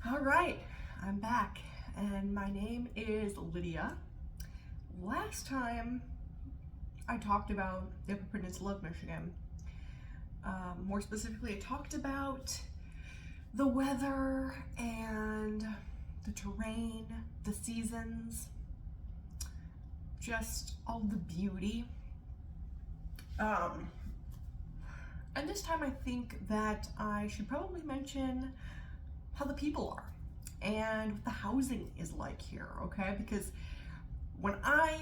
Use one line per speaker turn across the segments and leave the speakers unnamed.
All right, I'm back, and my name is Lydia. Last time I talked about the Upper Peninsula of Michigan. More specifically, I talked about the weather and the terrain, the seasons, just all the beauty. And this time I think that I should probably mention how the people are and what the housing is like here, okay? Because when I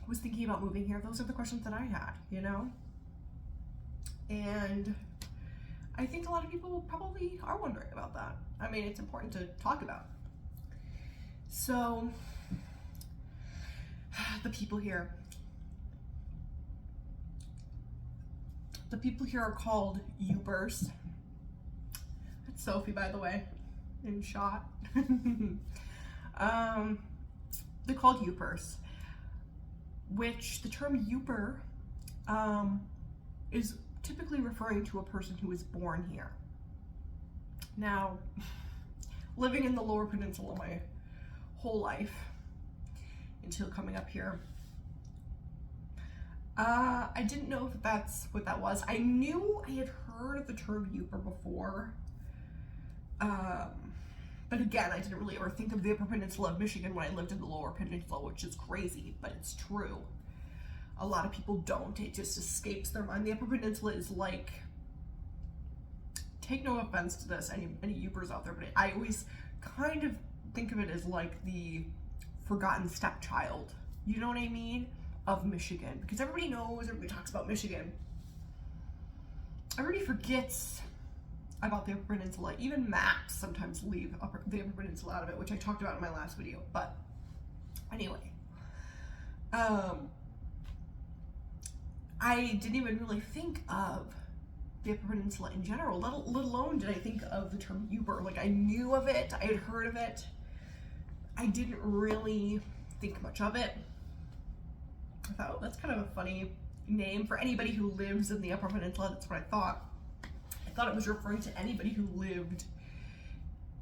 was thinking about moving here, those are the questions that I had, And I think a lot of people probably are wondering about that. I mean, it's important to talk about. So, the people here. The people here are called Yoopers. That's Sophie, by the way, in shot. They're called Yoopers, which the term Yooper is typically referring to a person who was born here. Now, living in the Lower Peninsula my whole life until coming up here, I didn't know if that's what that was. I knew I had heard of the term Yooper before, but again, I didn't really ever think of the Upper Peninsula of Michigan when I lived in the Lower Peninsula, which is crazy, but it's true. A lot of people don't. It just escapes their mind. The Upper Peninsula is like, take no offense to this, any Yoopers out there, but I always kind of think of it as like the forgotten stepchild. You know what I mean? Of Michigan. Because everybody knows, everybody talks about Michigan. Everybody forgets about the Upper Peninsula. Even maps sometimes leave the Upper Peninsula out of it, which I talked about in my last video. But anyway, I didn't even really think of the Upper Peninsula in general, let alone did I think of the term Yooper. Like, I knew of it, I had heard of it. I didn't really think much of it. I thought, oh, that's kind of a funny name for anybody who lives in the Upper Peninsula. That's what I thought. I thought it was referring to anybody who lived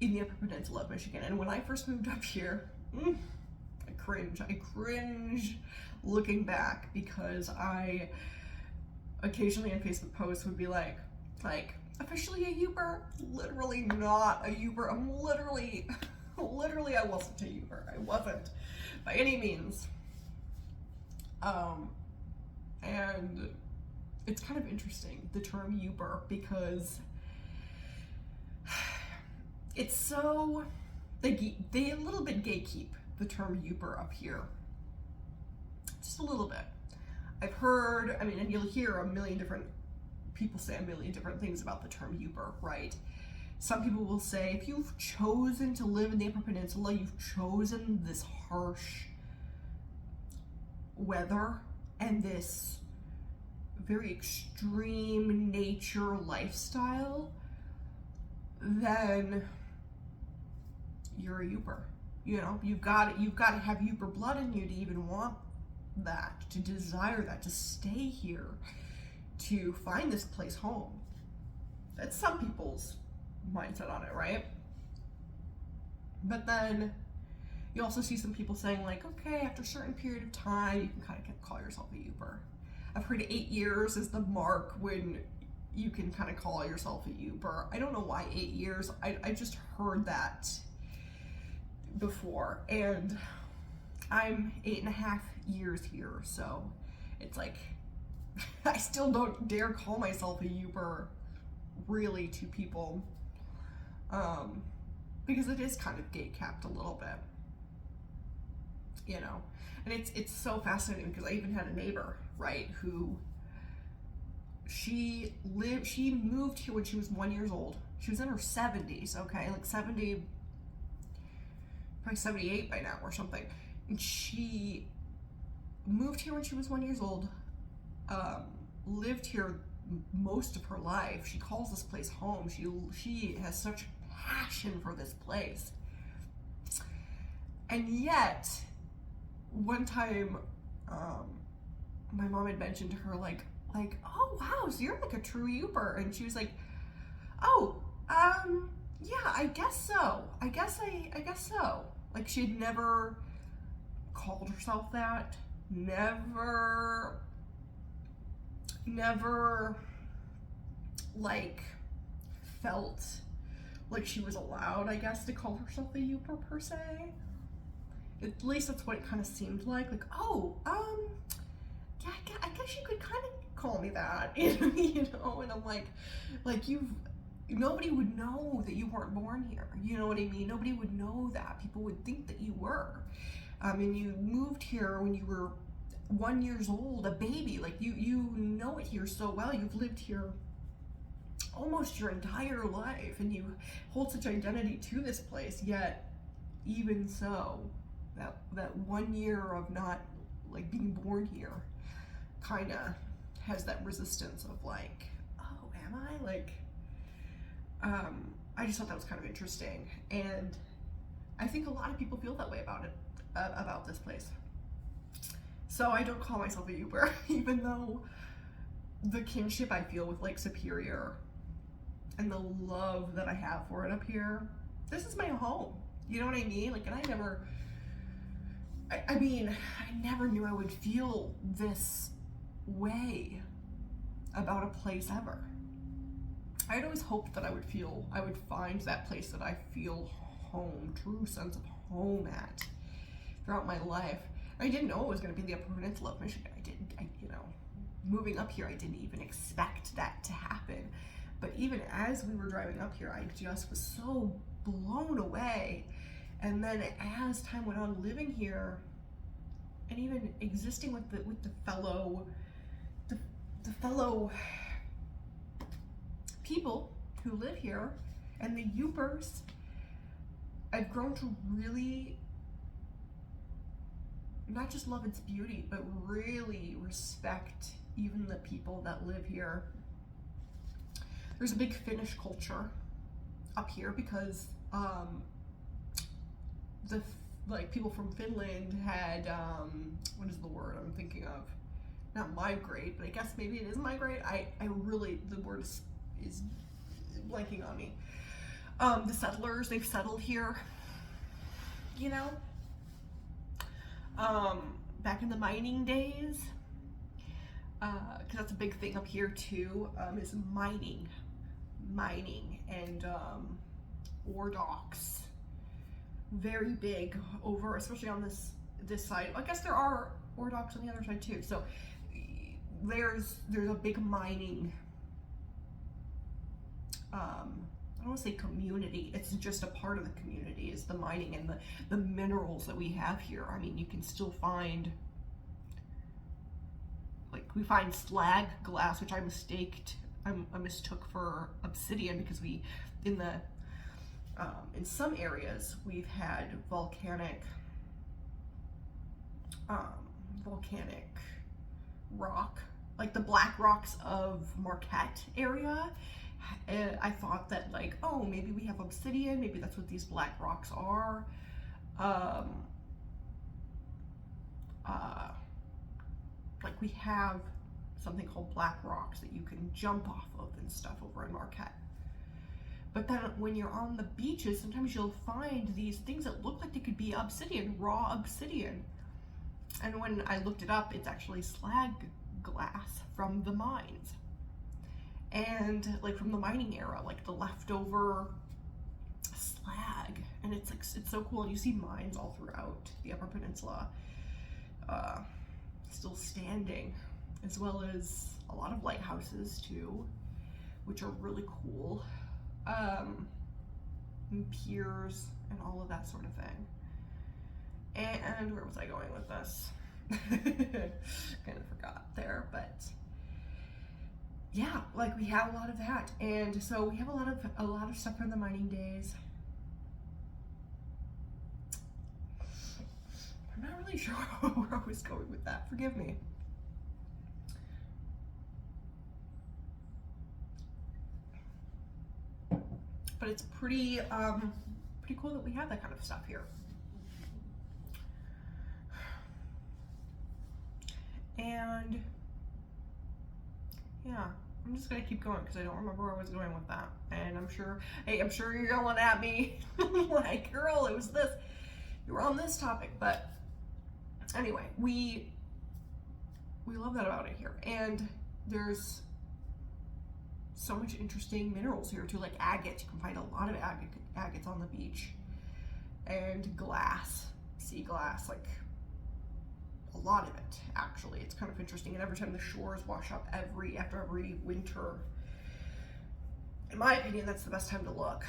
in the Upper Peninsula of Michigan. And when I first moved up here, I cringe looking back, because I occasionally in Facebook posts would be like officially a Yooper, literally not a Yooper. I'm literally I wasn't a Yooper. I wasn't by any means. And it's kind of interesting, the term Yooper, because it's so, they a little bit gatekeep the term Yooper up here. Just a little bit. I've heard, and you'll hear a million different people say a million different things about the term Yooper, right? Some people will say, if you've chosen to live in the Upper Peninsula, you've chosen this harsh weather and this very extreme nature lifestyle, then you're a Yooper. You've got to have Yooper blood in you to even want that, to desire that, to stay here, to find this place home. That's some people's mindset on it, right? But then you also see some people saying like, okay, after a certain period of time, you can kind of call yourself a Yooper. I've heard 8 years is the mark when you can kind of call yourself a Yooper. I don't know why 8 years. I just heard that before, and I'm 8.5 years here, so it's like I still don't dare call myself a Yooper really to people, because it is kind of gate capped a little bit, and it's so fascinating, because I even had a neighbor, right, who she moved here when she was 1 year old. She was in her 70s, okay, like 70, probably 78 by now or something. And she moved here when she was 1 year old, lived here most of her life. She calls this place home. She has such passion for this place. And yet, one time, my mom had mentioned to her, like, oh wow, so you're like a true Yooper. And she was like, oh, Yeah, I guess so. I guess so. Like she had never called herself that. Never like felt like she was allowed, I guess, to call herself a Yooper per se. At least that's what it kind of seemed like. Like, oh, yeah, I guess you could kind of call me that, you know. And I'm like nobody would know that you weren't born here. You know what I mean? Nobody would know that. People would think that you were. And you moved here when you were 1 year old, a baby. Like you know it here so well. You've lived here almost your entire life, and you hold such identity to this place. Yet, even so, that 1 year of not like being born here, kind of has that resistance of like, oh, am I like? I just thought that was kind of interesting, and I think a lot of people feel that way about it, about this place. So I don't call myself a Yooper, even though the kinship I feel with Lake Superior and the love that I have for it up here, this is my home. You know what I mean? Like, and I never knew I would feel this way about a place ever. I'd always hoped that I would find that place that I feel home, true sense of home at throughout my life. I didn't know it was going to be the Upper Peninsula of Michigan. Moving up here, I didn't even expect that to happen. But even as we were driving up here, I just was so blown away. And then as time went on living here, and even existing with the fellow people who live here and the Yoopers, I've grown to really not just love its beauty, but really respect even the people that live here. There's a big Finnish culture up here because the people from Finland had what is the word I'm thinking of? Not migrate, but I guess maybe it is migrate. I really, the word is blanking on me. The settlers, they've settled here, you know. Back in the mining days, because that's a big thing up here too, is mining and ore docks. Very big over, especially on this side. I guess there are ore docks on the other side too. So there's a big mining. I don't want to say community. It's just a part of the community is the mining and the minerals that we have here. I mean, you can still find, like, we find slag glass, which I mistook for obsidian, because we, in some areas, we've had volcanic rock, like the black rocks of Marquette area. I thought that, like, oh, maybe we have obsidian, maybe that's what these black rocks are. Like, we have something called black rocks that you can jump off of and stuff over in Marquette. But then when you're on the beaches, sometimes you'll find these things that look like they could be obsidian, raw obsidian. And when I looked it up, it's actually slag glass from the mines. And like from the mining era, like the leftover slag. And it's like, it's so cool. And you see mines all throughout the Upper Peninsula still standing, as well as a lot of lighthouses too, which are really cool. And piers and all of that sort of thing. And where was I going with this? Kind of forgot there, but yeah, like we have a lot of that. And so we have a lot of stuff from the mining days. I'm not really sure where I was going with that. Forgive me. But it's pretty cool that we have that kind of stuff here. And yeah, I'm just gonna keep going because I don't remember where I was going with that. And I'm sure you're yelling at me like, girl, it was this. You were on this topic, but anyway, we love that about it here. And there's so much interesting minerals here too, like agates. You can find a lot of agates on the beach, and glass, sea glass, like a lot of it actually. It's kind of interesting. And every time the shores wash up after every winter, in my opinion, that's the best time to look,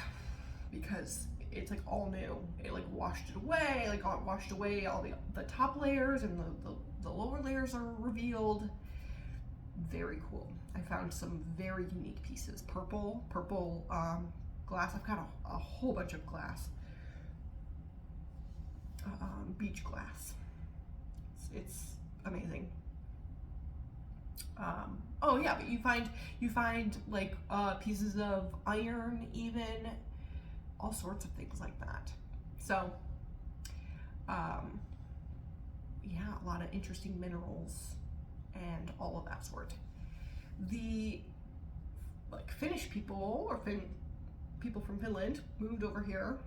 because it's like all new. It like washed it away, like washed away all the top layers, and the lower layers are revealed. Very cool. I found some very unique pieces. Purple glass. I've got a whole bunch of glass. Beach glass. It's amazing. Oh yeah, but you find like pieces of iron, even all sorts of things like that. So yeah, a lot of interesting minerals and all of that sort. The like Finnish people, or people from Finland, moved over here,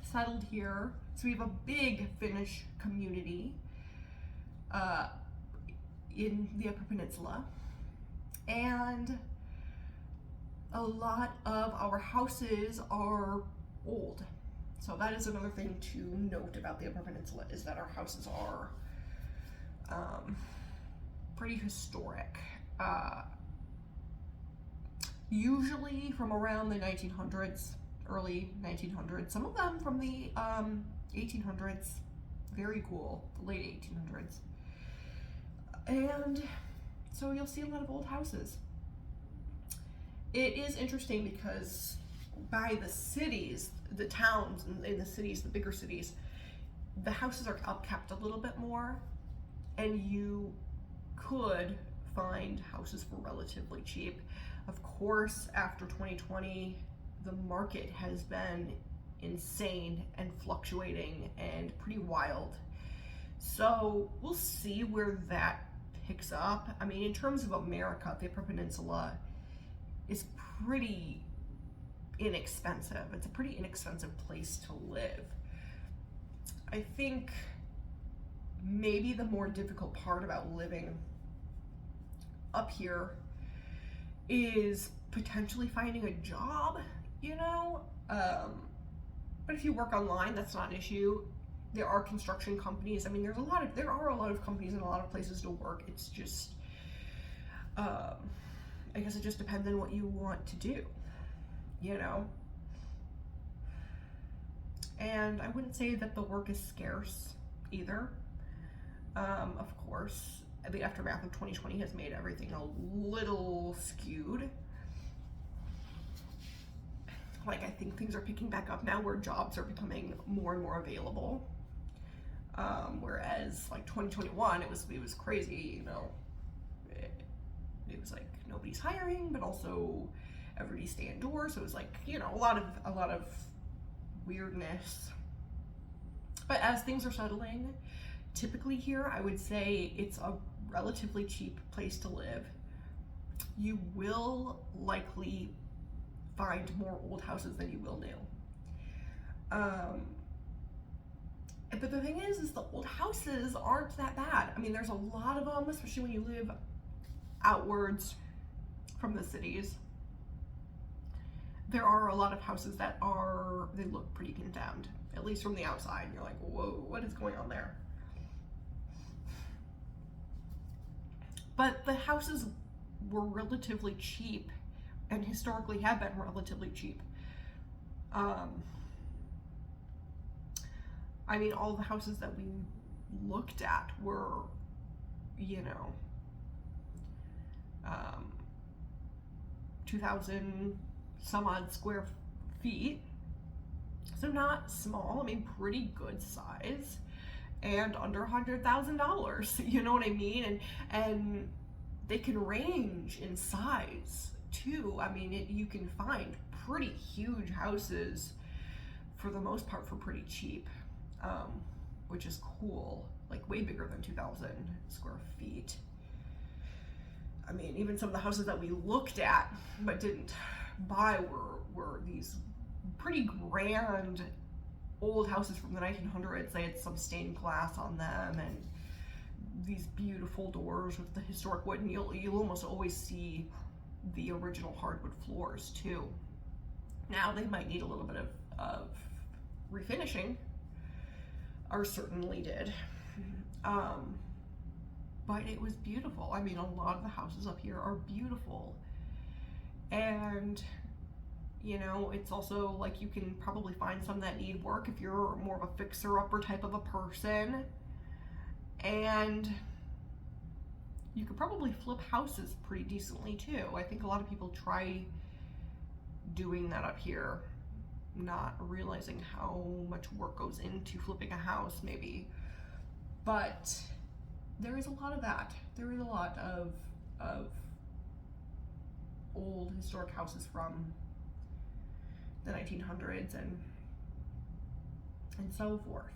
settled here. So we have a big Finnish community in the Upper Peninsula, and a lot of our houses are old. So that is another thing to note about the Upper Peninsula, is that our houses are pretty historic. Usually from around the 1900s, early 1900s, some of them from the 1800s. Very cool, the late 1800s. And so you'll see a lot of old houses. It is interesting because by the cities, the towns, in the cities, the bigger cities, the houses are upkept a little bit more, and you could find houses for relatively cheap. Of course, after 2020, the market has been insane and fluctuating and pretty wild. So we'll see where that picks up. I mean, in terms of America, the Upper Peninsula is pretty inexpensive. It's a pretty inexpensive place to live. I think maybe the more difficult part about living up here is potentially finding a job, you know? But if you work online, that's not an issue. There are construction companies. I mean, there are a lot of companies and a lot of places to work. It's just, I guess it just depends on what you want to do, you know? And I wouldn't say that the work is scarce either. Of course, the aftermath of 2020 has made everything a little skewed. Like, I think things are picking back up now where jobs are becoming more and more available. Whereas like 2021, it was crazy, you know. It was like nobody's hiring, but also everybody's staying indoors. So it was like, you know, a lot of weirdness. But as things are settling, typically here, I would say it's a relatively cheap place to live. You will likely find more old houses than you will new. But the thing is the old houses aren't that bad. I mean, there's a lot of them, especially when you live outwards from the cities. There are a lot of houses that they look pretty condemned, at least from the outside. You're like, whoa, what is going on there? But the houses were relatively cheap, and historically have been relatively cheap. I mean, all the houses that we looked at were, you know, 2,000 some odd square feet. So not small, I mean, pretty good size, and under $100,000, you know what I mean? And they can range in size too. I mean, you can find pretty huge houses for the most part for pretty cheap, which is cool, like way bigger than 2,000 square feet. I mean, even some of the houses that we looked at but didn't buy were these pretty grand old houses from the 1900s. They had some stained glass on them and these beautiful doors with the historic wood, and you'll almost always see the original hardwood floors too. Now they might need a little bit of refinishing. Ours certainly did. But it was beautiful. I mean, a lot of the houses up here are beautiful. And, you know, it's also like you can probably find some that need work if you're more of a fixer-upper type of a person. And you could probably flip houses pretty decently too. I think a lot of people try doing that up here, not realizing how much work goes into flipping a house maybe. But there is a lot of that. There is a lot of old historic houses from the 1900s and so forth.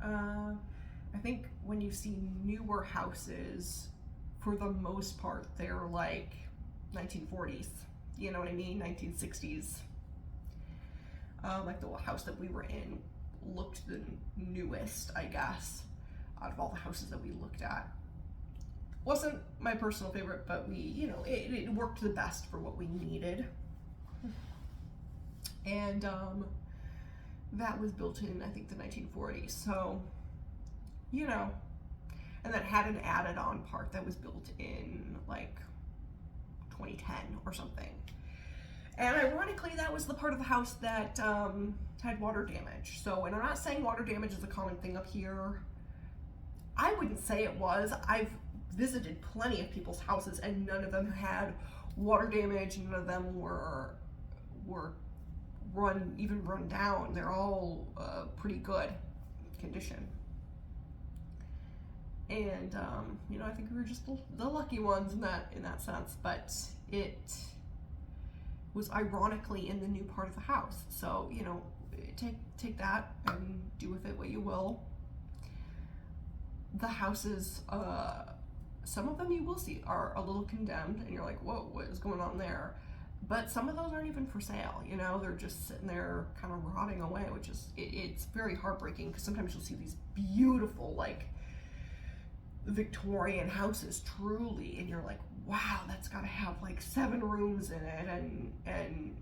I think when you see newer houses, for the most part, they're like 1940s, you know what I mean? 1960s. Like the house that we were in looked the newest, I guess, out of all the houses that we looked at. Wasn't my personal favorite, but we, you know, it worked the best for what we needed. And that was built in, I think, the 1940s. So, you know, and that had an added on part that was built in like 2010 or something. And ironically, that was the part of the house that had water damage. So, and I'm not saying water damage is a common thing up here. I wouldn't say it was. I've visited plenty of people's houses and none of them had water damage. None of them were run down. They're all pretty good condition. And you know, I think we were just the lucky ones in that sense. But it was ironically in the new part of the house. So, you know, take that and do with it what you will. The houses, some of them you will see are a little condemned and you're like, whoa, what is going on there? But some of those aren't even for sale, you know, they're just sitting there kind of rotting away, which is, it's very heartbreaking because sometimes you'll see these beautiful, like, Victorian houses, truly, and you're like, wow, that's got to have like 7 rooms in it and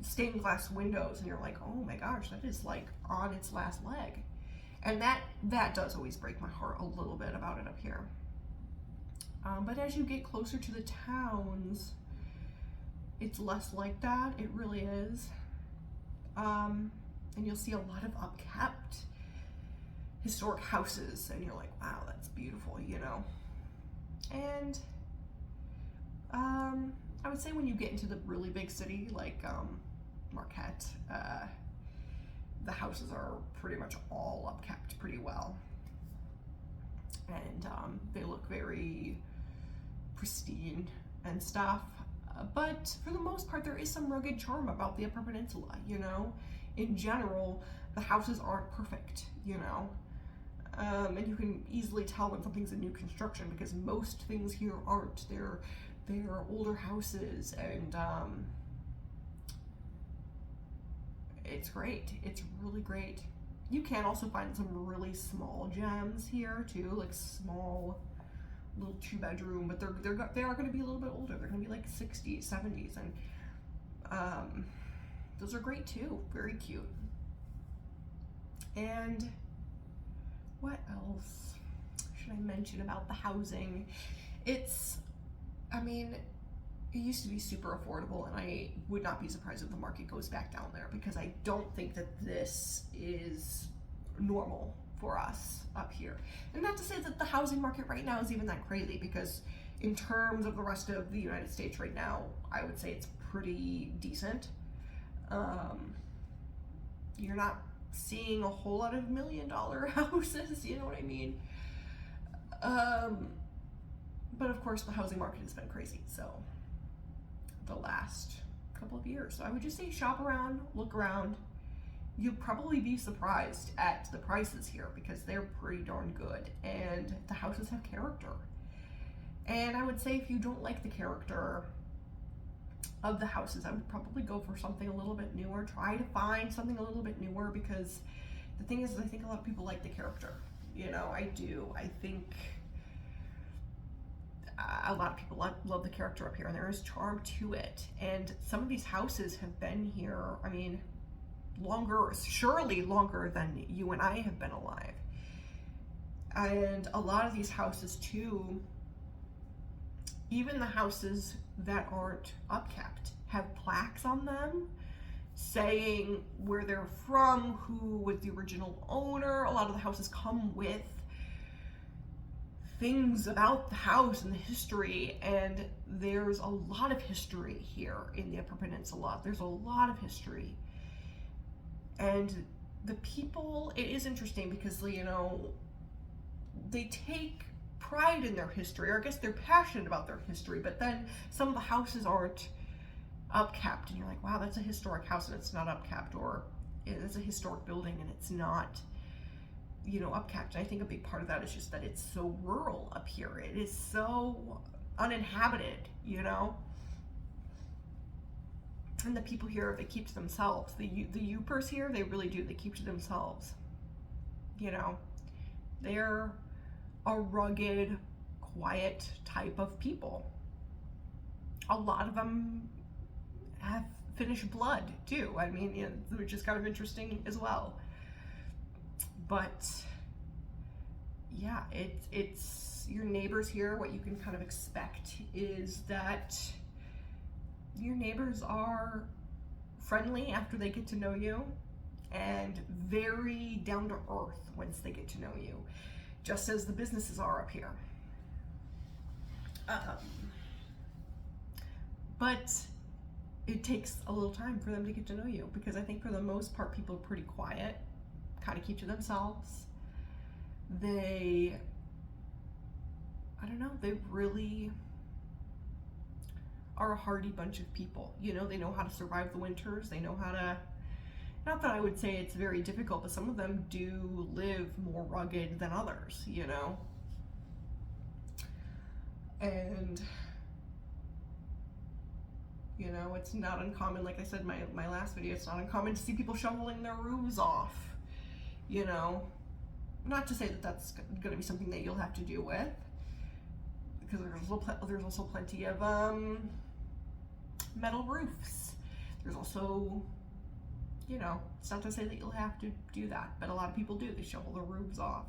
stained glass windows, and you're like, oh my gosh, that is like on its last leg. And that does always break my heart a little bit about it up here. But as you get closer to the towns, it's less like that. It really is. And you'll see a lot of upkept historic houses, and you're like, wow, that's beautiful, you know. And I would say when you get into the really big city, like Marquette, the houses are pretty much all upkept pretty well. And they look very pristine and stuff. But for the most part, there is some rugged charm about the Upper Peninsula, you know. In general, the houses aren't perfect, you know. And you can easily tell when something's a new construction because most things here aren't. They're older houses, and it's great. It's really great. You can also find some really small gems here too, like small little 2-bedroom, but they are going to be a little bit older. They're going to be like 60s, 70s, and those are great too. Very cute. And what else should I mention about the housing? I mean, it used to be super affordable, and I would not be surprised if the market goes back down there because I don't think that this is normal for us up here. And not to say that the housing market right now is even that crazy, because in terms of the rest of the United States right now, I would say it's pretty decent. You're not seeing a whole lot of $1 million houses, you know what I mean? But of course the housing market has been crazy, so the last couple of years. So I would just say shop around, look around. you'll probably be surprised at the prices here because they're pretty darn good, and the houses have character. And I would say if you don't like the character of the houses, I would probably go for something a little bit newer. Try to find something a little bit newer, because the thing is, I think a lot of people like the character. You know, I do. I think a lot of people love the character up here, and there is charm to it. And some of these houses have been here, I mean, surely longer than you and I have been alive. And a lot of these houses too, even the houses that aren't upkept, have plaques on them saying where they're from, who was the original owner. A lot of the houses come with things about the house and the history, and there's a lot of history here in the Upper Peninsula. There's a lot of history. And the people, it is interesting because, you know, they take pride in their history, or I guess they're passionate about their history, but then some of the houses aren't upkept, and you're like, wow, that's a historic house and it's not upkept, or it's a historic building and it's not, you know, upkept. And I think a big part of that is just that it's so rural up here. It is so uninhabited, you know. And the people here, they keep to themselves. The Yoopers here, they really do. They keep to themselves. You know, they're a rugged, quiet type of people. A lot of them have Finnish blood too. I mean, you know, which is kind of interesting as well. But yeah, it's your neighbors here. What you can kind of expect is that your neighbors are friendly after they get to know you, and very down to earth once they get to know you, just as the businesses are up here. But it takes a little time for them to get to know you, because I think for the most part people are pretty quiet, kind of keep to themselves. They, I don't know, they really are a hardy bunch of people. You know, they know how to survive the winters. They know how to, not that I would say it's very difficult, but some of them do live more rugged than others, you know. And, you know, it's not uncommon, like I said in my last video, it's not uncommon to see people shoveling their roofs off, you know. Not to say that that's going to be something that you'll have to deal with, because there's also plenty of metal roofs. There's also, you know, it's not to say that you'll have to do that, but a lot of people do. They shovel their roofs off,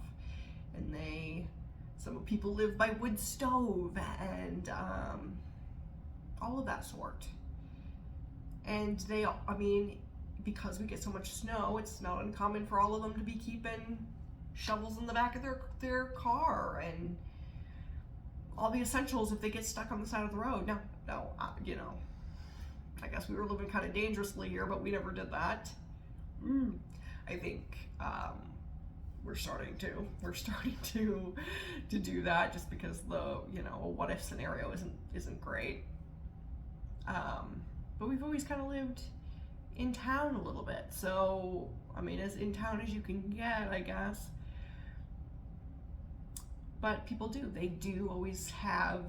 and some people live by wood stove and all of that sort. And they, I mean, because we get so much snow, it's not uncommon for all of them to be keeping shovels in the back of their car and all the essentials if they get stuck on the side of the road. No, you know, I guess we were living kind of dangerously here, but we never did that. I think we're starting to do that, just because the, you know, a what if scenario isn't great. But we've always kind of lived in town a little bit, so I mean, as in town as you can get, I guess. But people they do always have,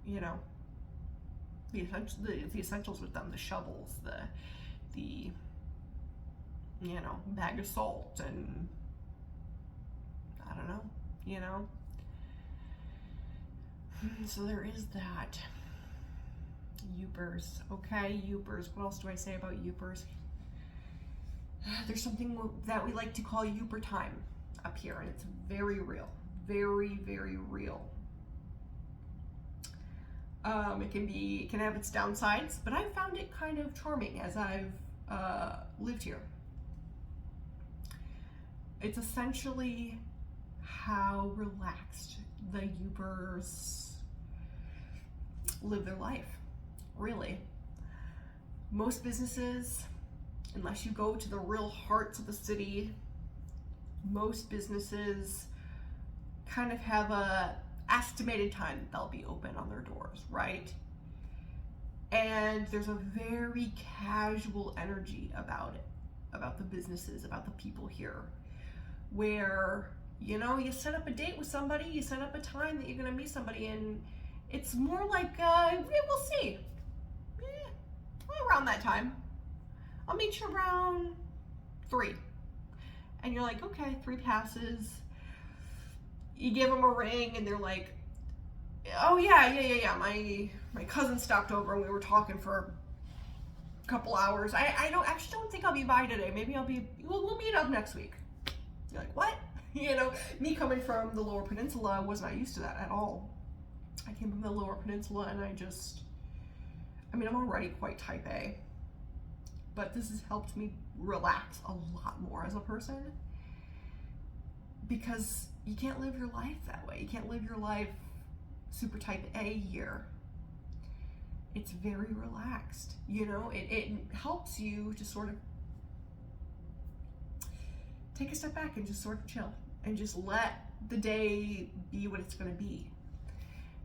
you know, the essentials with them, the shovels, the you know, bag of salt, and I don't know, you know. So there is that. Yoopers. Okay, Yoopers. What else do I say about Yoopers? There's something that we like to call Yooper time up here, and it's very real. Very, very real. It can have its downsides, but I've found it kind of charming as I've lived here. It's essentially how relaxed the Yoopers live their life, really. Most businesses, unless you go to the real hearts of the city, most businesses kind of have a estimated time that they'll be open on their doors, right? And there's a very casual energy about it. about the businesses, about the people here, where, you know, you set up a date with somebody, you set up a time that you're going to meet somebody, and it's more like, we'll see. Well, around that time. I'll meet you around 3. And you're like, okay, 3 passes. You give them a ring, and they're like, oh yeah. My cousin stopped over, and we were talking for a couple hours. I don't think I'll be by today. Maybe we'll meet up next week. You're like, what? You know, me coming from the Lower Peninsula, I was not used to that at all. I came from the Lower Peninsula, and I'm already quite type A, but this has helped me relax a lot more as a person, because you can't live your life that way. You can't live your life super type A here. It's very relaxed, you know. It helps you to sort of take a step back and just sort of chill and just let the day be what it's going to be.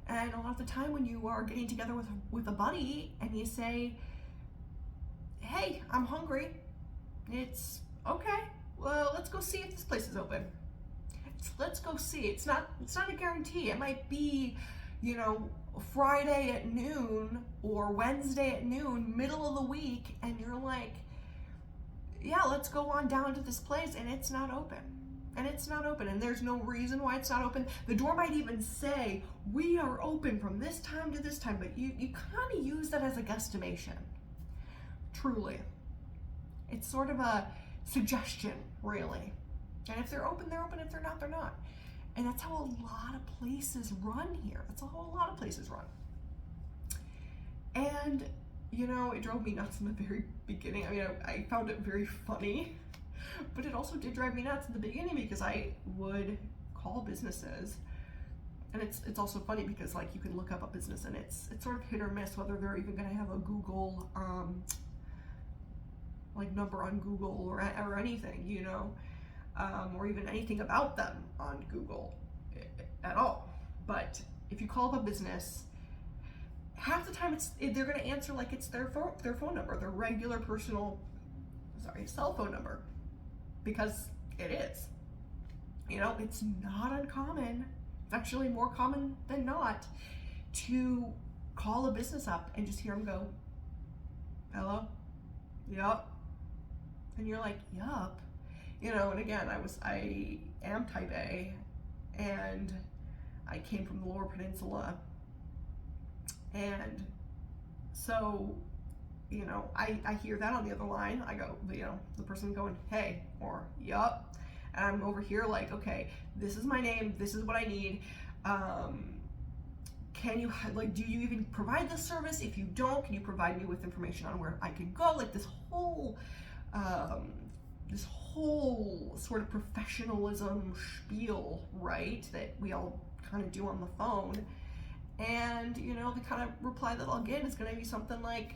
And a lot of the time when you are getting together with a buddy and you say, hey, I'm hungry, it's okay, well, let's go see if this place is open. Let's go see. It's not a guarantee. It might be, you know, Friday at noon or Wednesday at noon, middle of the week, and you're like, yeah, let's go on down to this place, and it's not open. And there's no reason why it's not open. The door might even say, we are open from this time to this time, but you kind of use that as a guesstimation. Truly. It's sort of a suggestion, really. And if they're open, they're open. If they're not, they're not. And that's how a lot of places run here. That's how a lot of places run. And, you know, it drove me nuts in the very beginning. I mean, I found it very funny, but it also did drive me nuts in the beginning, because I would call businesses. And it's also funny because, like, you can look up a business and it's sort of hit or miss whether they're even going to have a Google, like, number on Google or anything, you know. Or even anything about them on Google at all. But if you call up a business, half the time they're going to answer like it's their phone number, their regular cell phone number, because it is. You know, it's not uncommon. It's actually more common than not to call a business up and just hear them go, hello? Yup. And you're like, yup. You know, and again, I am type A, and I came from the Lower Peninsula, and so, you know, I hear that on the other line. I go, you know, the person going, hey, or yup, and I'm over here like, okay, this is my name, this is what I need. Can you, like, do you even provide this service? If you don't, can you provide me with information on where I could go? Like, this whole sort of professionalism spiel, right, that we all kind of do on the phone. And, you know, the kind of reply that I'll get is going to be something like,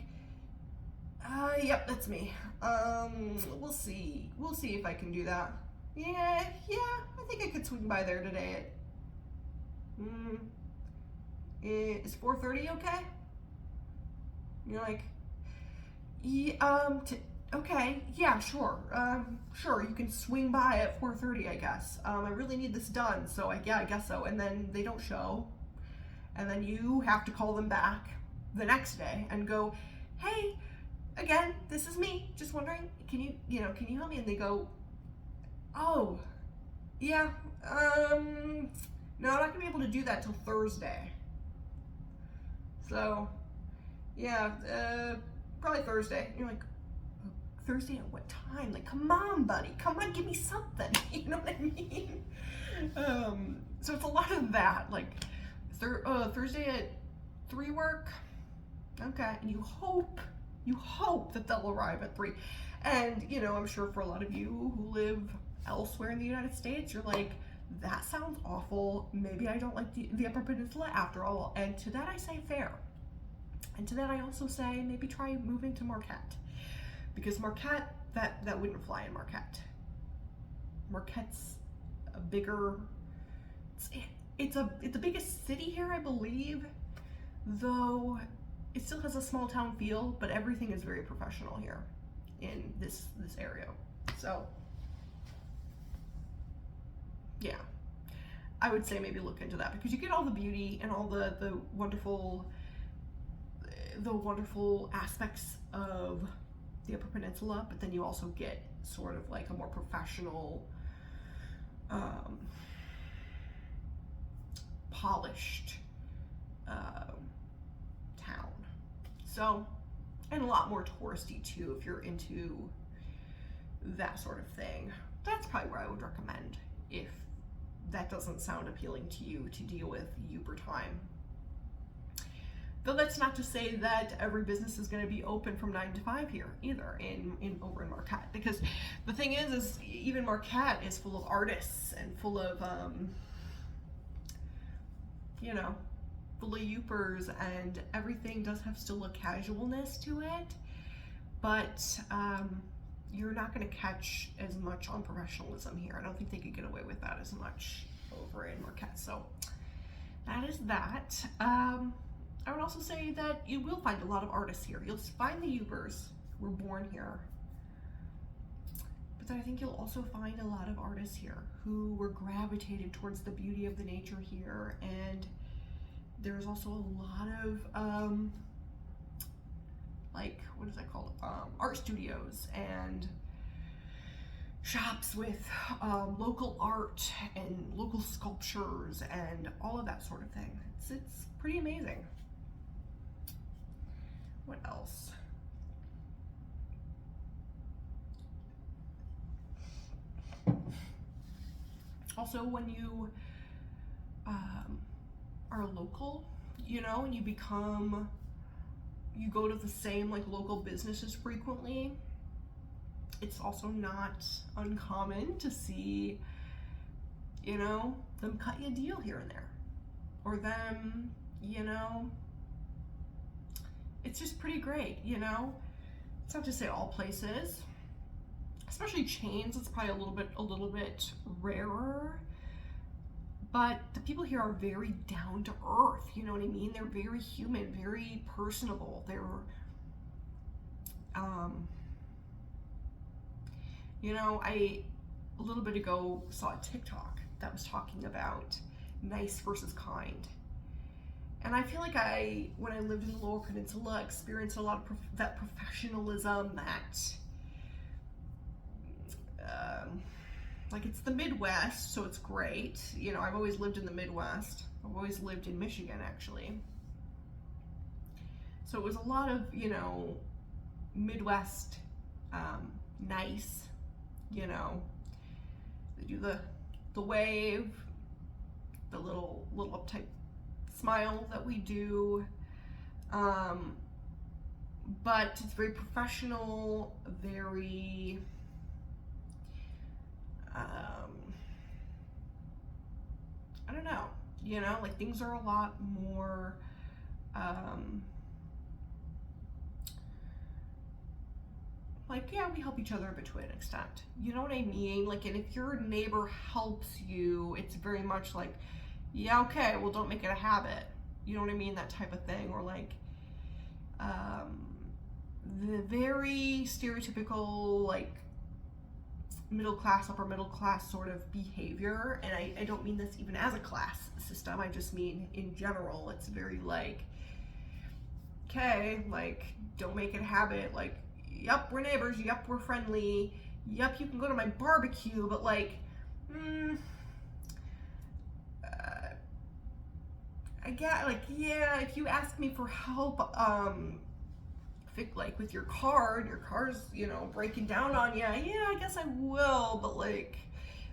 yep, that's me. We'll see if I can do that. Yeah, I think I could swing by there today is 4:30 okay? And you're like, yeah, okay, yeah, sure, you can swing by at 4:30, I guess. I really need this done, so I guess so. And then they don't show, and then you have to call them back the next day and go, hey, again, this is me, just wondering, can you help me? And they go, oh, yeah, no, I'm not gonna be able to do that till Thursday. So, yeah, probably Thursday. And you're like, Thursday at what time? Like, come on, buddy. Come on, give me something. You know what I mean? So it's a lot of that. Like, Thursday at 3 work? Okay. And you hope that they'll arrive at 3. And, you know, I'm sure for a lot of you who live elsewhere in the United States, you're like, that sounds awful. Maybe I don't like the Upper Peninsula after all. And to that I say fair. And to that I also say maybe try moving to Marquette. Because Marquette, that wouldn't fly in Marquette. Marquette's a bigger, it's the biggest city here, I believe, though it still has a small town feel, but everything is very professional here. in this area. So yeah, I would say maybe look into that, because you get all the beauty and all the wonderful aspects of the Upper Peninsula, but then you also get sort of like a more professional, polished town. So, and a lot more touristy too, if you're into that sort of thing. That's probably where I would recommend, if that doesn't sound appealing to you, to deal with Uber time. Though that's not to say that every business is going to be open from 9 to 5 here either, over in Marquette, because the thing is even Marquette is full of artists and full of full of Upers, and everything does have still a casualness to it, but you're not going to catch as much on professionalism here. I don't think they could get away with that as much over in Marquette. So that is that. I would also say that you will find a lot of artists here. You'll find the Ubers who were born here, but I think you'll also find a lot of artists here who were gravitated towards the beauty of the nature here. And there's also a lot of like, what is that called? Art studios and shops with local art and local sculptures and all of that sort of thing. It's pretty amazing. What else? Also, when you are local, and you go to the same like local businesses frequently, it's also not uncommon to see, them cut you a deal here and there, or them, it's just pretty great, It's not to say all places, especially chains, it's probably a little bit rarer, but the people here are very down to earth, you know what I mean? They're very human, very personable. They're, I a little bit ago saw a TikTok that was talking about nice versus kind. And I feel like when I lived in the Lower Peninsula, experienced a lot of that professionalism, that, like, it's the Midwest, so it's great. I've always lived in the Midwest. I've always lived in Michigan, actually. So it was a lot of, Midwest, nice, they do the wave, the little uptight smile that we do, but it's very professional, very I don't know, like things are a lot more like, yeah, we help each other, but to an extent, you know what I mean? Like, and if your neighbor helps you, it's very much like, yeah, okay, well, don't make it a habit. You know what I mean? That type of thing. Or like, the very stereotypical, like, middle class, upper middle class sort of behavior. And I don't mean this even as a class system. I just mean in general, it's very like, okay, like, don't make it a habit. Like, yep, we're neighbors. Yep, we're friendly. Yep, you can go to my barbecue, but like, I get, like, yeah, if you ask me for help, like with your car's, breaking down on you, yeah, I guess I will, but like,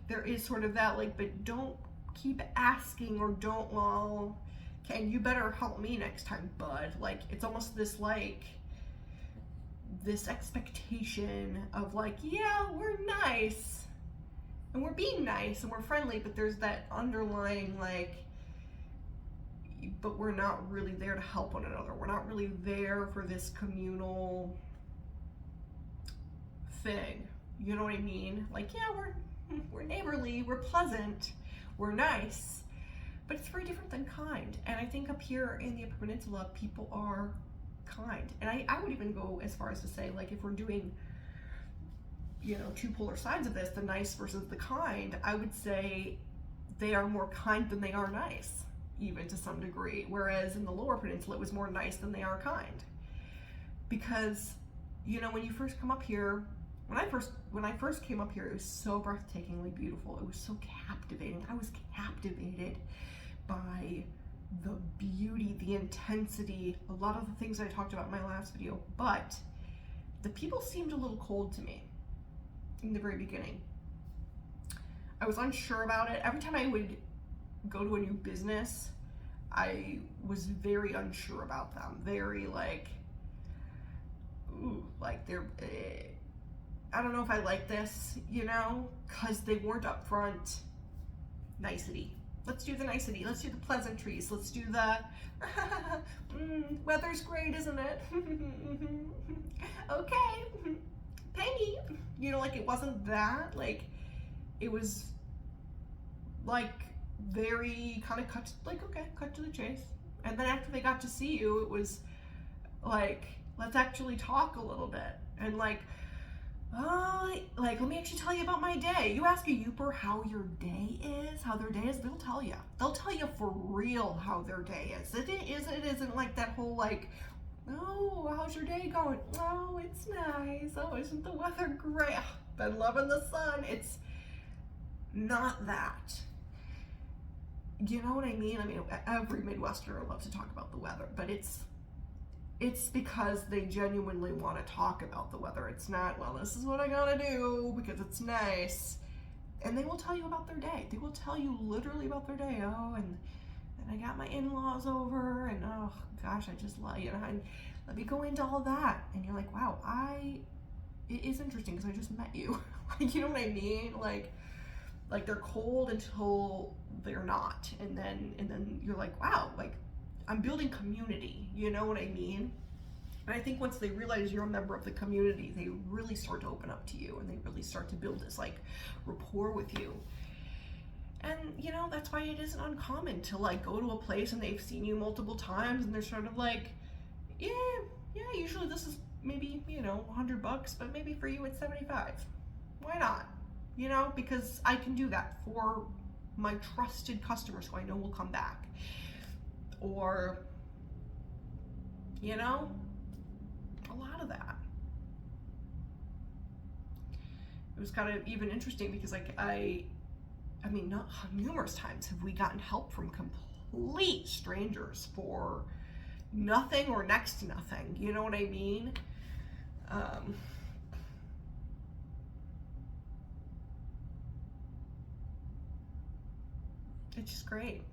there is sort of that, like, but don't keep asking, or don't, well, okay, you better help me next time, bud. Like, it's almost this, like, this expectation of like, yeah, we're nice, and we're being nice, and we're friendly, but there's that underlying, like, but we're not really there to help one another. We're not really there for this communal thing. You know what I mean? Like, yeah, we're neighborly, we're pleasant, we're nice, but it's very different than kind. And I think up here in the Upper Peninsula, people are kind. And I would even go as far as to say, like, if we're doing two polar sides of this, the nice versus the kind, I would say they are more kind than they are nice, even to some degree. Whereas in the Lower Peninsula, it was more nice than they are kind. Because, when you first come up here, when I first came up here, it was so breathtakingly beautiful. It was so captivating. I was captivated by the beauty, the intensity, a lot of the things I talked about in my last video, but the people seemed a little cold to me in the very beginning. I was unsure about it. Every time I would go to a new business, I was very unsure about them. Very they're, I don't know if I like this, because they weren't upfront. Nicety. Let's do the nicety. Let's do the pleasantries. Let's do the, weather's great, isn't it? Okay, pay me. It wasn't that. It was very kind of cut to the chase. And then after they got to see you, it was let's actually talk a little bit. And let me actually tell you about my day. You ask a Yooper how your day is, how their day is, they'll tell you. They'll tell you for real how their day is. It isn't like that whole oh, how's your day going? Oh, it's nice. Oh, isn't the weather great? Been loving the sun. It's not that. You know what I mean? Every Midwesterner loves to talk about the weather, but it's because they genuinely want to talk about the weather. It's not, well, this is what I gotta do because it's nice. And they will tell you about their day. They will tell you literally about their day. Oh, and I got my in-laws over, and oh gosh, I just love, and let me go into all that. And you're like, wow, it is interesting because I just met you. You know what I mean? They're cold until they're not. And then you're like, wow, I'm building community, you know what I mean? And I think once they realize you're a member of the community, they really start to open up to you, and they really start to build this rapport with you. And that's why it isn't uncommon to go to a place and they've seen you multiple times and they're sort of yeah, usually this is maybe, $100, but maybe for you it's 75. Why not? Because I can do that for my trusted customers who I know will come back. Or, a lot of that. It was kind of even interesting because not numerous times have we gotten help from complete strangers for nothing or next to nothing. You know what I mean? It's just great.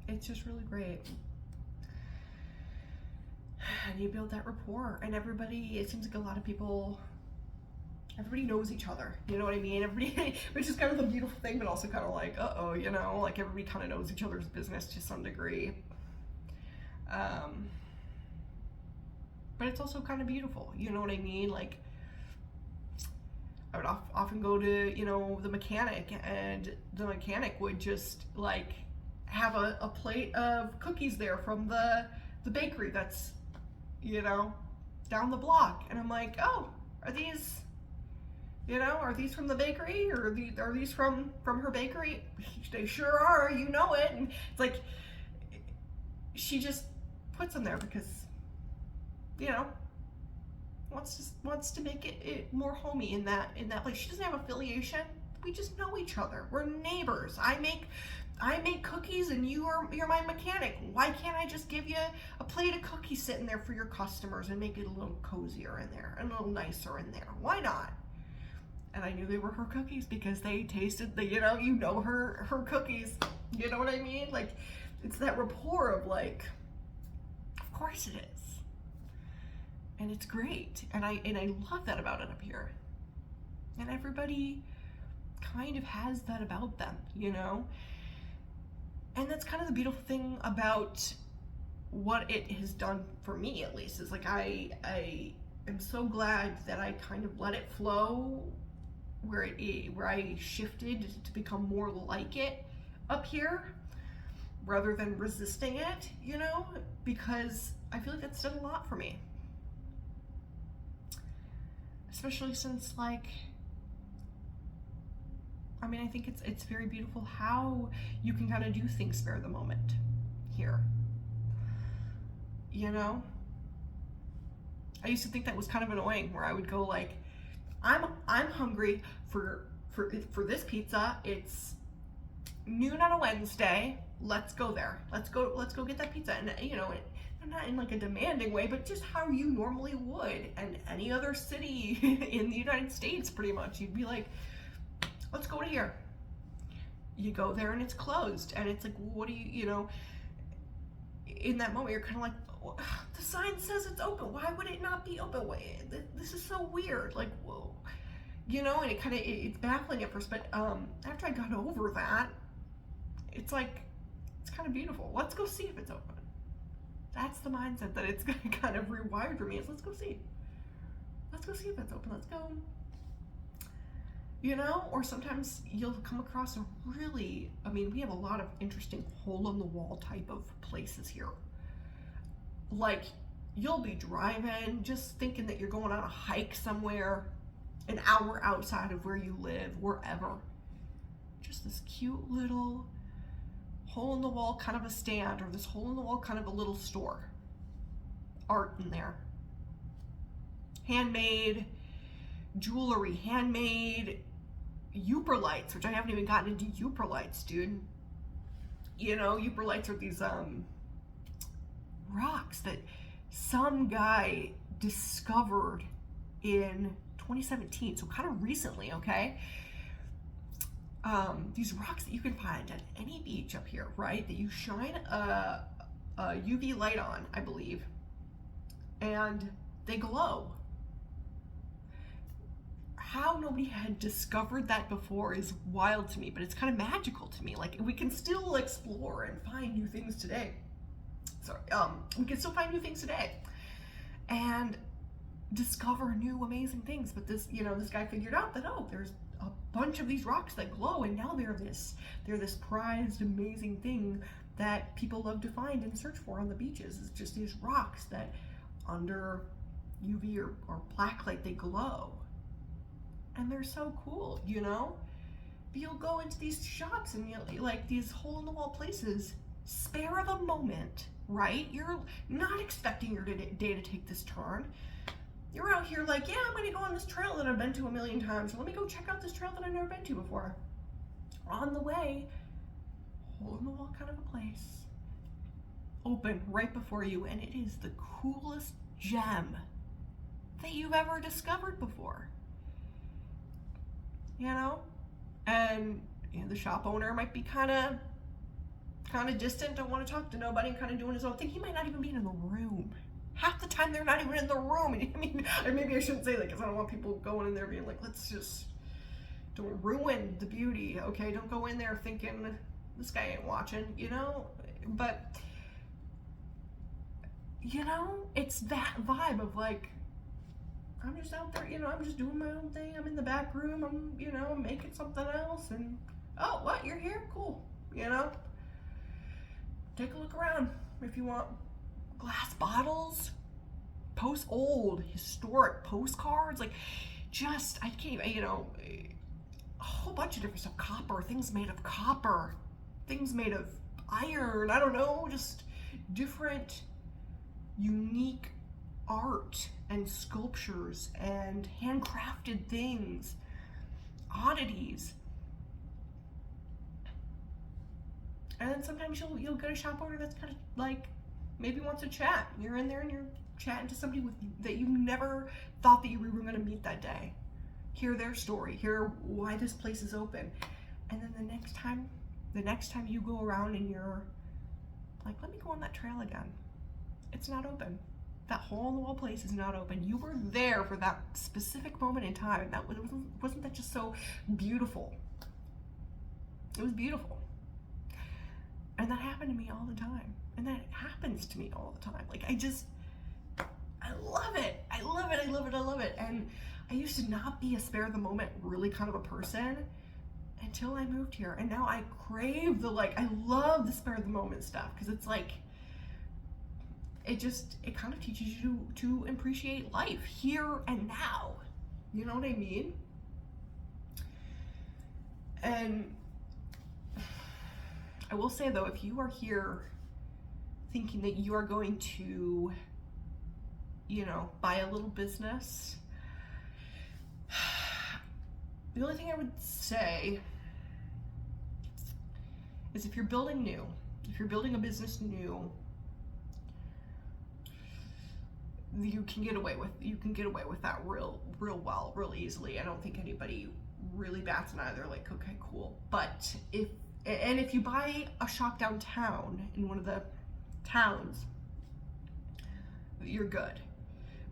It's just really great. And you build that rapport, and it seems like a lot of people, everybody knows each other, you know what I mean? Everybody, which is kind of the beautiful thing, but also kind of uh-oh, everybody kind of knows each other's business to some degree. But it's also kind of beautiful, you know what I mean? I would often go to, the mechanic, and the mechanic would just have a plate of cookies there from the bakery that's, down the block. And I'm like, oh, are these from the bakery, or are these from her bakery? They sure are, it. And it's she just puts them there because, wants to make it more homey in that place. She doesn't have affiliation. We just know each other. We're neighbors. I make cookies and you're my mechanic. Why can't I just give you a plate of cookies sitting there for your customers and make it a little cozier in there, and a little nicer in there? Why not? And I knew they were her cookies because they tasted her cookies. You know what I mean? It's that rapport of of course it is. And it's great. And I love that about it up here. And everybody kind of has that about them, And that's kind of the beautiful thing about what it has done for me, at least, is I am so glad that I kind of let it flow where I shifted to become more like it up here rather than resisting it, because I feel like that's done a lot for me. Especially since I mean, I think it's very beautiful how you can kind of do things spare the moment here. You know? I used to think that was kind of annoying, where I would go like, I'm hungry for this pizza. It's noon on a Wednesday. Let's go there. Let's go get that pizza. And you know, not in like a demanding way, but just how you normally would. And any other city in the United States, pretty much, you'd be like, let's go to here. You go there and it's closed, and it's like, what do you know? In that moment, you're kind of like, the sign says it's open. Why would it not be open? This is so weird. Like, whoa, you know. And it's baffling at first, but after I got over that, it's like, it's kind of beautiful. Let's go see if it's open. That's the mindset that it's kind of rewired for me. Is let's go see. Let's go see if it's open. Let's go. You know, or sometimes you'll come across a really, I mean, we have a lot of interesting hole-in-the-wall type of places here. Like, you'll be driving, just thinking that you're going on a hike somewhere, an hour outside of where you live, wherever. Just this cute little hole-in-the-wall kind of a stand, or this hole-in-the-wall kind of a little store. Art in there. Handmade jewelry, handmade Yooper lights, which I haven't even gotten into Yooper lights, dude. You know, Yooper lights are these rocks that some guy discovered in 2017, so kind of recently, okay? These rocks that you can find at any beach up here, right? That you shine a UV light on, I believe, and they glow. How nobody had discovered that before is wild to me, but it's kind of magical to me. Like, we can still explore and find new things today. Sorry, we can still find new things today and discover new amazing things. But this, you know, this guy figured out that, oh, there's a bunch of these rocks that glow, and now they're this prized, amazing thing that people love to find and search for on the beaches. It's just these rocks that under UV or black light, they glow. And they're so cool, you know? You'll go into these shops and you'll, like, these hole-in-the-wall places, spare of a moment, right? You're not expecting your day to take this turn. You're out here like, yeah, I'm gonna go on this trail that I've been to a million times. Let me go check out this trail that I've never been to before. On the way, hole-in-the-wall kind of a place, open right before you, and it is the coolest gem that you've ever discovered before. You know, and you know, the shop owner might be kind of distant, don't want to talk to nobody, and kind of doing his own thing. He might not even be in the room. Half the time they're not even in the room. I mean, or maybe I shouldn't say that, because I don't want people going in there being like, let's just, don't ruin the beauty, okay? Don't go in there thinking this guy ain't watching, you know? But, you know, it's that vibe of like, I'm just out there, you know, I'm just doing my own thing. I'm in the back room, I'm, you know, making something else, and, oh, what, you're here? Cool, you know? Take a look around if you want. Glass bottles, old, historic postcards, like, just, I can't, you know, a whole bunch of different stuff. Copper, things made of copper, things made of iron, I don't know, just different, unique art and sculptures and handcrafted things, oddities. And then sometimes you'll get a shop owner that's kind of like, maybe wants to chat. You're in there and you're chatting to somebody that you never thought that you were going to meet that day. Hear their story, hear why this place is open. And then the next time you go around and you're like, let me go on that trail again. It's not open. That hole-in-the-wall place is not open. You were there for that specific moment in time. Wasn't that just so beautiful? It was beautiful. And that happened to me all the time. And that happens to me all the time. Like, I love it. I love it, I love it, I love it. And I used to not be a spare the moment really kind of a person until I moved here. And now I crave I love the spare the moment stuff, because it's like, it kind of teaches you to appreciate life here and now. You know what I mean? And I will say though, if you are here thinking that you are going to, you know, buy a little business, the only thing I would say is if you're building new, if you're building a business new, you can get away with that real well, real easily. I don't think anybody really bats an eye. They're like, okay, cool. But if you buy a shop downtown in one of the towns, you're good.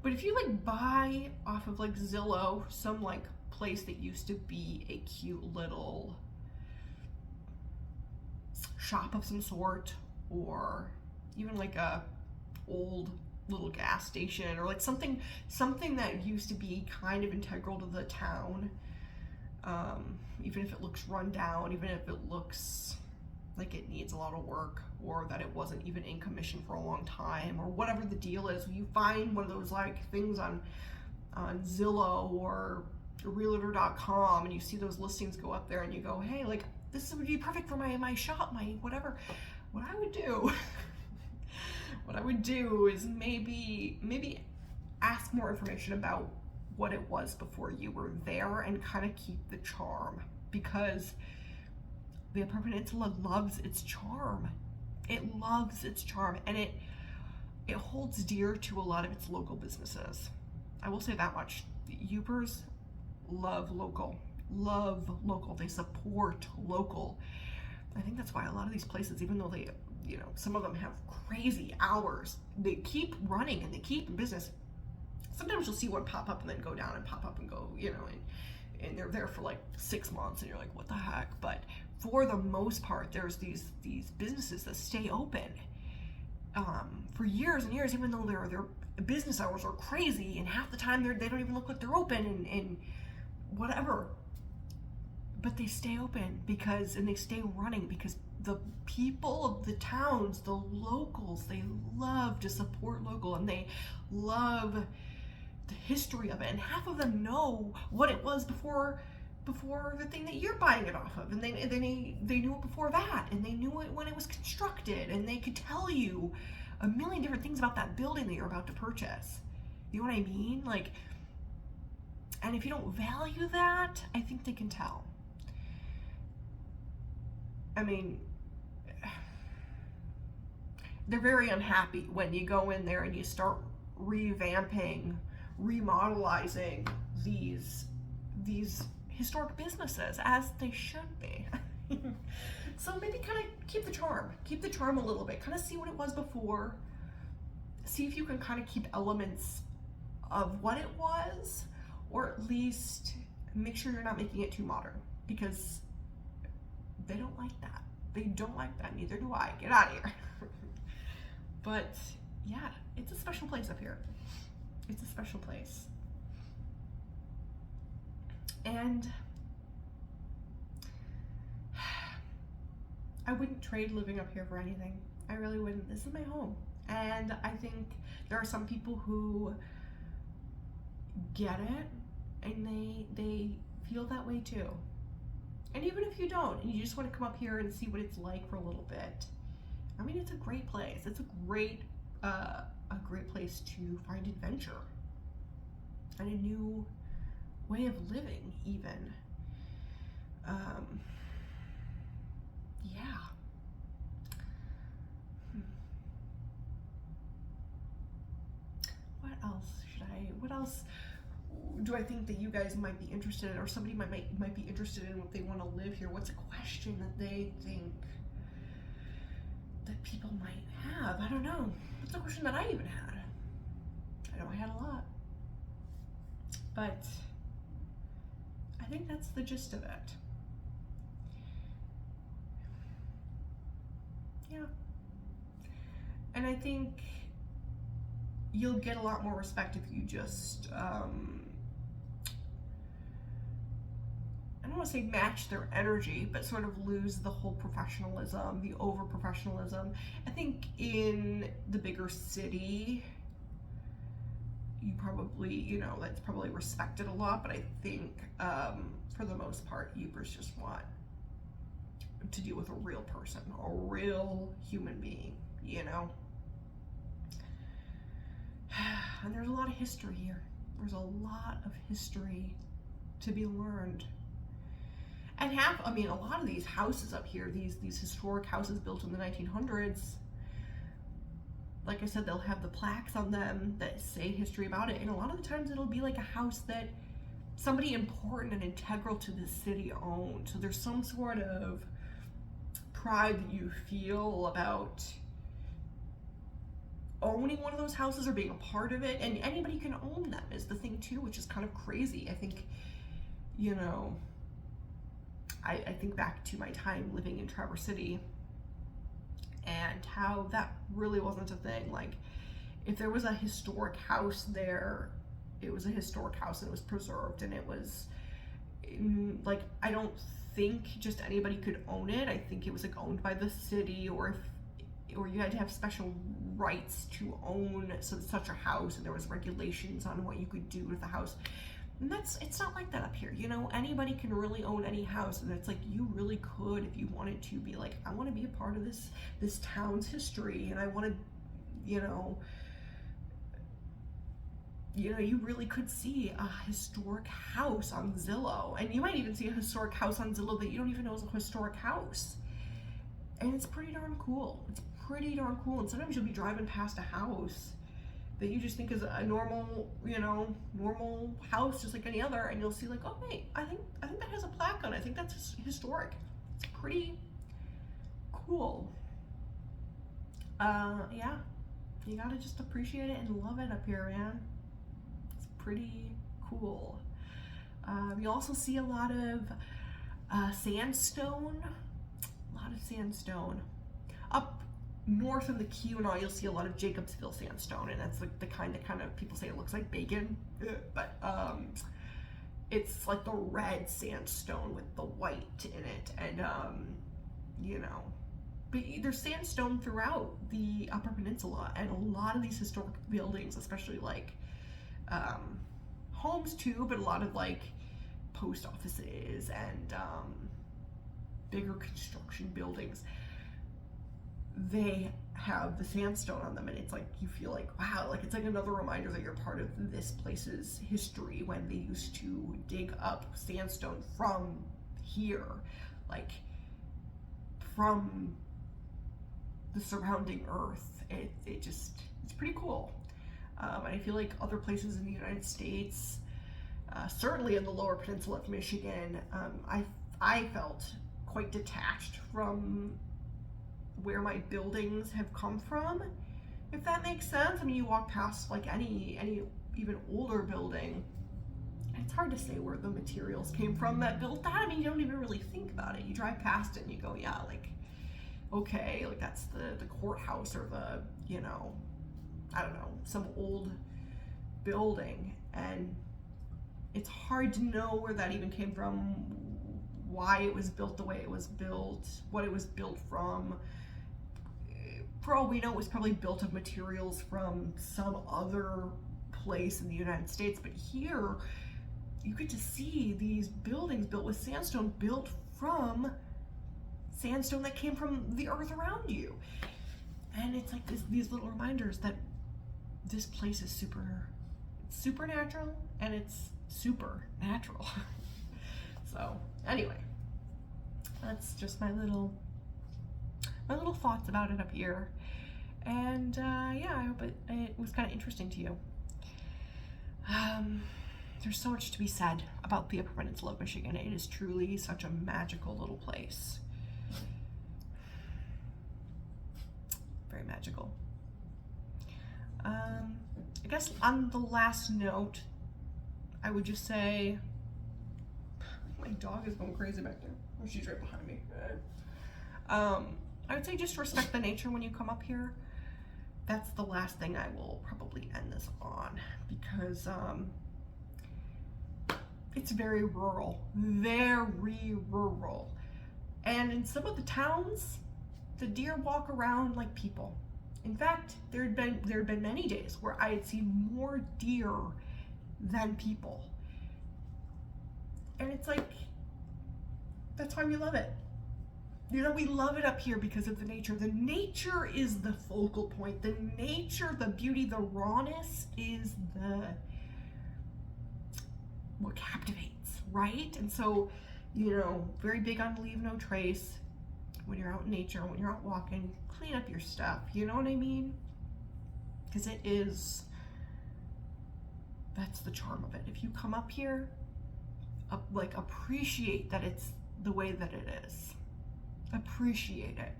But if you like buy off of like Zillow, some like place that used to be a cute little shop of some sort, or even like a old little gas station, or like something that used to be kind of integral to the town, even if it looks run down, even if it looks like it needs a lot of work, or that it wasn't even in commission for a long time, or whatever the deal is, you find one of those like things on Zillow or realtor.com, and you see those listings go up there, and you go, hey, like this would be perfect for my shop, my whatever. What I would do is maybe ask more information about what it was before you were there, and kind of keep the charm, because the Apartment Peninsula loves its charm. It loves its charm, and it holds dear to a lot of its local businesses. I will say that much. The Yoopers love local. They support local. I think that's why a lot of these places, even though they, you know, some of them have crazy hours, they keep running and they keep in business. Sometimes you'll see one pop up and then go down, and pop up and go, you know, and they're there for like 6 months, and you're like, what the heck? But for the most part, there's these businesses that stay open for years and years, even though their business hours are crazy, and half the time they don't even look like they're open, and whatever. But they stay open and they stay running because the people of the towns, the locals, they love to support local, and they love the history of it, and half of them know what it was before the thing that you're buying it off of, and they knew it before that, and they knew it when it was constructed, and they could tell you a million different things about that building that you're about to purchase. You know what I mean? Like, and if you don't value that, I think they can tell. I mean, they're very unhappy when you go in there and you start revamping, remodelizing these historic businesses, as they should be. So maybe kind of keep the charm a little bit, kind of see what it was before, see if you can kind of keep elements of what it was, or at least make sure you're not making it too modern, because they don't like that. They don't like that. Neither do I. Get out of here. But yeah, it's a special place up here. It's a special place. And I wouldn't trade living up here for anything. I really wouldn't. This is my home. And I think there are some people who get it, and they feel that way too. And even if you don't, and you just want to come up here and see what it's like for a little bit, I mean, it's a great place. It's a great place to find adventure and a new way of living, even. Yeah. What else do I think that you guys might be interested in, or somebody might be interested in, if they want to live here? What's a question that they think that people might have? I don't know. What's a question that I even had? I know I had a lot. But I think that's the gist of it. Yeah. And I think you'll get a lot more respect if you just, I don't want to say match their energy, but sort of lose the whole professionalism, the over-professionalism. I think in the bigger city, you probably, you know, that's probably respected a lot, but I think for the most part, Ubers just want to deal with a real person, a real human being, you know? And there's a lot of history here. There's a lot of history to be learned. And a lot of these houses up here, these historic houses built in the 1900s, like I said, they'll have the plaques on them that say history about it. And a lot of the times it'll be like a house that somebody important and integral to the city owned. So there's some sort of pride that you feel about owning one of those houses or being a part of it. And anybody can own them is the thing too, which is kind of crazy. I think, you know, I think back to my time living in Traverse City and how that really wasn't a thing. Like, if there was a historic house there, it was a historic house and it was preserved, and it was like, I don't think just anybody could own it. I think it was like owned by the city, or you had to have special rights to own such a house, and there was regulations on what you could do with the house. And it's not like that up here, you know. Anybody can really own any house, and it's like you really could, if you wanted to, be like, I want to be a part of this town's history, and I want to, you know, you really could see a historic house on Zillow, and you might even see a historic house on Zillow that you don't even know is a historic house, and it's pretty darn cool. It's pretty darn cool. And sometimes you'll be driving past a house that you just think is a normal, normal house, just like any other, and you'll see like, oh wait, I think that has a plaque on it. I think that's historic. It's pretty cool. Yeah, you gotta just appreciate it and love it up here, man. It's pretty cool. You also see a lot of sandstone. Up north of the Keweenaw, you'll see a lot of Jacobsville sandstone, and that's like the kind of people say it looks like bacon, but it's like the red sandstone with the white in it, and but there's sandstone throughout the Upper Peninsula, and a lot of these historic buildings, especially like homes too, but a lot of like post offices and bigger construction buildings, they have the sandstone on them, and it's like you feel like, wow, like it's like another reminder that you're part of this place's history when they used to dig up sandstone from here, like from the surrounding earth. It's pretty cool. And I feel like other places in the United States, certainly in the Lower Peninsula of Michigan, I felt quite detached from where my buildings have come from, if that makes sense. I mean, you walk past like any even older building, and it's hard to say where the materials came from that built that. I mean, you don't even really think about it. You drive past it and you go, yeah, like, okay, like that's the courthouse, or the, I don't know, some old building, and it's hard to know where that even came from, why it was built the way it was built, what it was built from. For all we know, it was probably built of materials from some other place in the United States, but here you get to see these buildings built with sandstone, built from sandstone that came from the earth around you. And it's like these little reminders that this place is supernatural, and it's supernatural. So anyway, that's just my little thoughts about it up here. And yeah, I hope it was kind of interesting to you. There's so much to be said about the Upper Peninsula of Michigan. It is truly such a magical little place. Very magical. I guess on the last note, I would just say, my dog is going crazy back there. Oh, she's right behind me. I would say just respect the nature when you come up here. That's the last thing I will probably end this on, because it's very rural, and in some of the towns, the deer walk around like people. In fact, there had been many days where I had seen more deer than people. And it's like, that's why we love it. You know, we love it up here because of the nature. The nature is the focal point. The nature, the beauty, the rawness is what captivates, right? And so, you know, very big on leave no trace. When you're out in nature, when you're out walking, clean up your stuff. You know what I mean? Because that's the charm of it. If you come up here, like, appreciate that it's the way that it is. Appreciate it.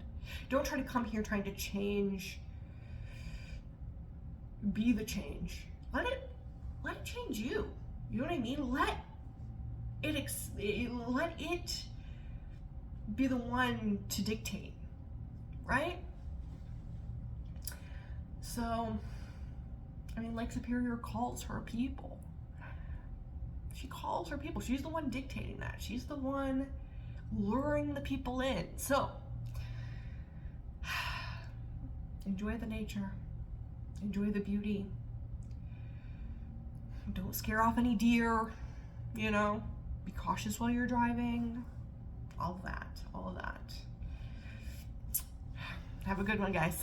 Don't try to come here trying to change. Be the change. Let it change you. You know what I mean? Let it be the one to dictate, right? So, I mean, Lake Superior calls her people. She calls her people. She's the one dictating that. She's the one luring the people in. So, enjoy the nature. Enjoy the beauty. Don't scare off any deer, you know. Be cautious while you're driving. All of that. Have a good one, guys.